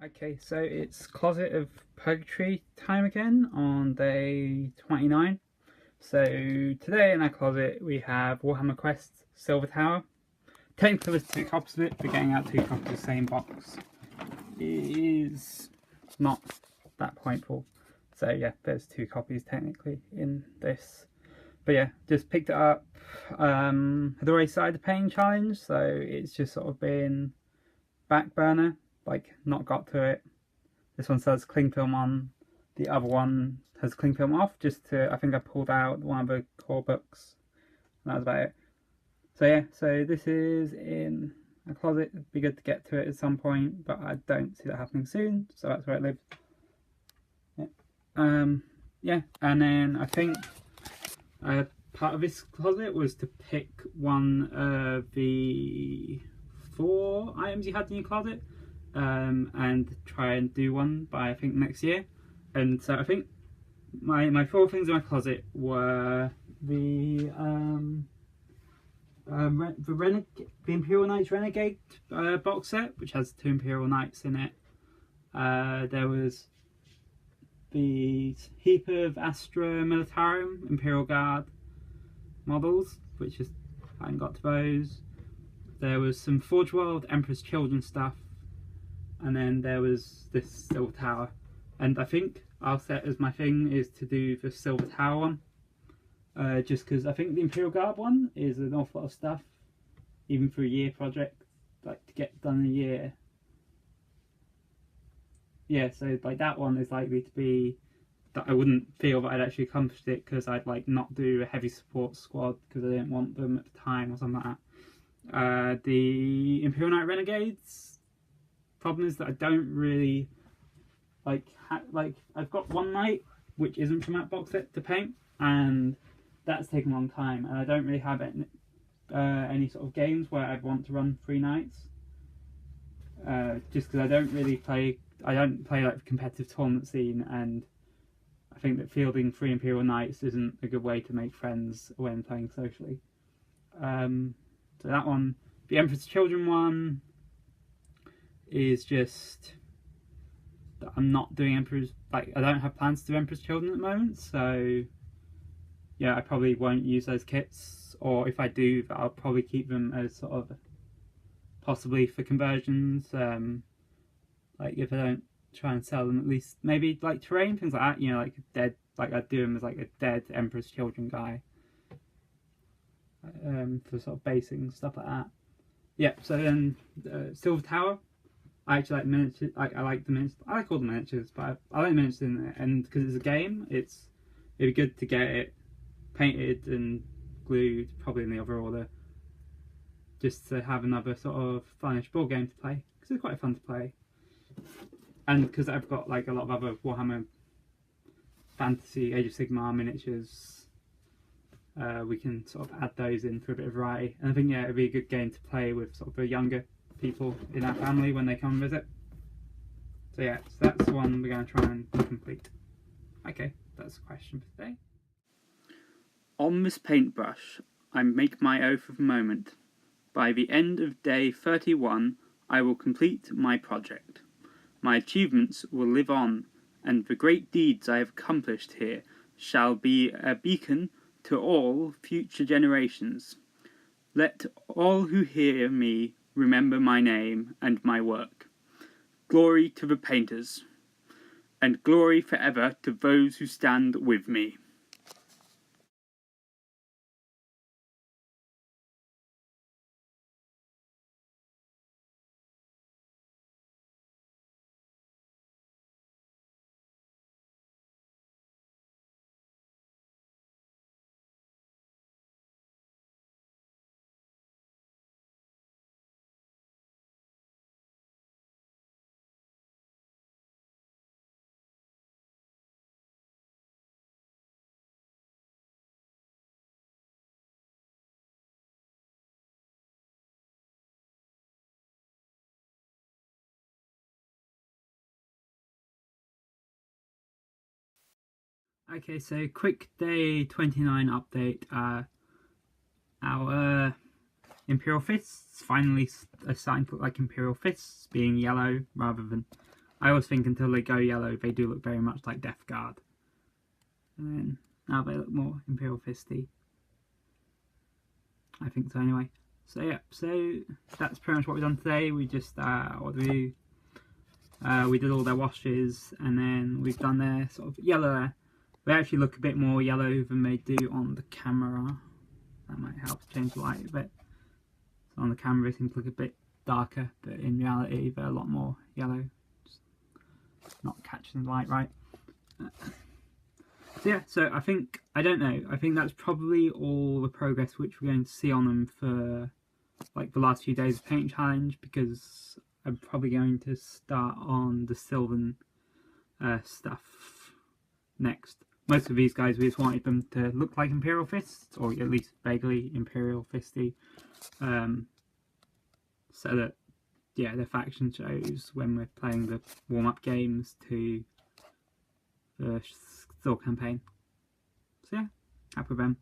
Okay, so it's Closet of Purgatory time again on day 29. So today in our closet we have Warhammer Quest Silver Tower. Technically there's two copies of it, but getting out two copies of the same box is not that pointful. So yeah, there's two copies technically in this. But yeah, just picked it up. Had already started the painting challenge, so it's just sort of been back burner, like not got to it. This one says cling film on, the other one has cling film off, just to, I think I pulled out one of the core books, and that was about it. So yeah, so this is in a closet. It'd be good to get to it at some point, but I don't see that happening soon, so that's where it lives. Yeah, and then I think part of this closet was to pick one of the 4 items you had in your closet, and try and do one by I think next year. And so I think my 4 things in my closet were the Imperial Knights Renegade box set, which has 2 Imperial Knights in it. There was the heap of Astra Militarum Imperial Guard models, which is I haven't got to those. There was some Forge World Emperor's Children stuff, and then there was this Silver Tower. And I think I'll set as my thing is to do the Silver Tower one, just because I think the Imperial Guard one is an awful lot of stuff, even for a year project, like to get done in a year. Yeah, so like that one is likely to be that I wouldn't feel that I'd actually accomplished it because I'd like not do a heavy support squad because I didn't want them at the time or something like that. The Imperial Knight Renegades problem is that I don't really like I've got one knight which isn't from that box set to paint, and that's taken a long time, and I don't really have any sort of games where I'd want to run 3 knights, just because I don't play like the competitive tournament scene, and I think that fielding 3 Imperial Knights isn't a good way to make friends when playing socially. So that one, the Emperor's Children one, is just that I'm not doing Emperor's, like I don't have plans to do Emperor's Children at the moment, so yeah, I probably won't use those kits, or if I do, I'll probably keep them as sort of possibly for conversions, like if I don't try and sell them, at least maybe like terrain, things like that, you know, like dead, like I'd do them as like a dead Emperor's Children guy, for sort of basing stuff like that. Yeah, so then Silver Tower, I actually like miniatures. I like the miniatures. I like all the miniatures, but I like miniatures in it, and because it's a game, it'd be good to get it painted and glued, probably in the other order, just to have another sort of funish board game to play, because it's quite fun to play. And because I've got like a lot of other Warhammer Fantasy Age of Sigmar miniatures, we can sort of add those in for a bit of variety. And I think, yeah, it'd be a good game to play with sort of the younger people in our family when they come and visit. So yeah, so that's one we're going to try and complete. Okay, that's the question for today. On this paintbrush, I make my oath of the moment. By the end of day 31, I will complete my project. My achievements will live on, and the great deeds I have accomplished here shall be a beacon to all future generations. Let all who hear me remember my name and my work. Glory to the painters, and glory forever to those who stand with me. Okay, so quick day 29 update. Our Imperial Fists finally are starting to look like Imperial Fists, being yellow rather than I always think until they go yellow, they do look very much like Death Guard. And then now they look more Imperial Fisty. I think so anyway. So yeah, so that's pretty much what we've done today. We just, what do we do? We did all their washes, and then we've done their sort of yellow there. They actually look a bit more yellow than they do on the camera. That might help to change the light a bit. So on the camera they seem to look a bit darker, but in reality they're a lot more yellow. Just not catching the light right. So yeah, so I think, I don't know, I think that's probably all the progress which we're going to see on them for like the last few days of Paint Challenge, because I'm probably going to start on the Sylvan stuff next. Most of these guys, we just wanted them to look like Imperial Fists, or at least vaguely Imperial Fisty, so that, yeah, the faction shows when we're playing the warm-up games to the Still campaign. So yeah, happy with them.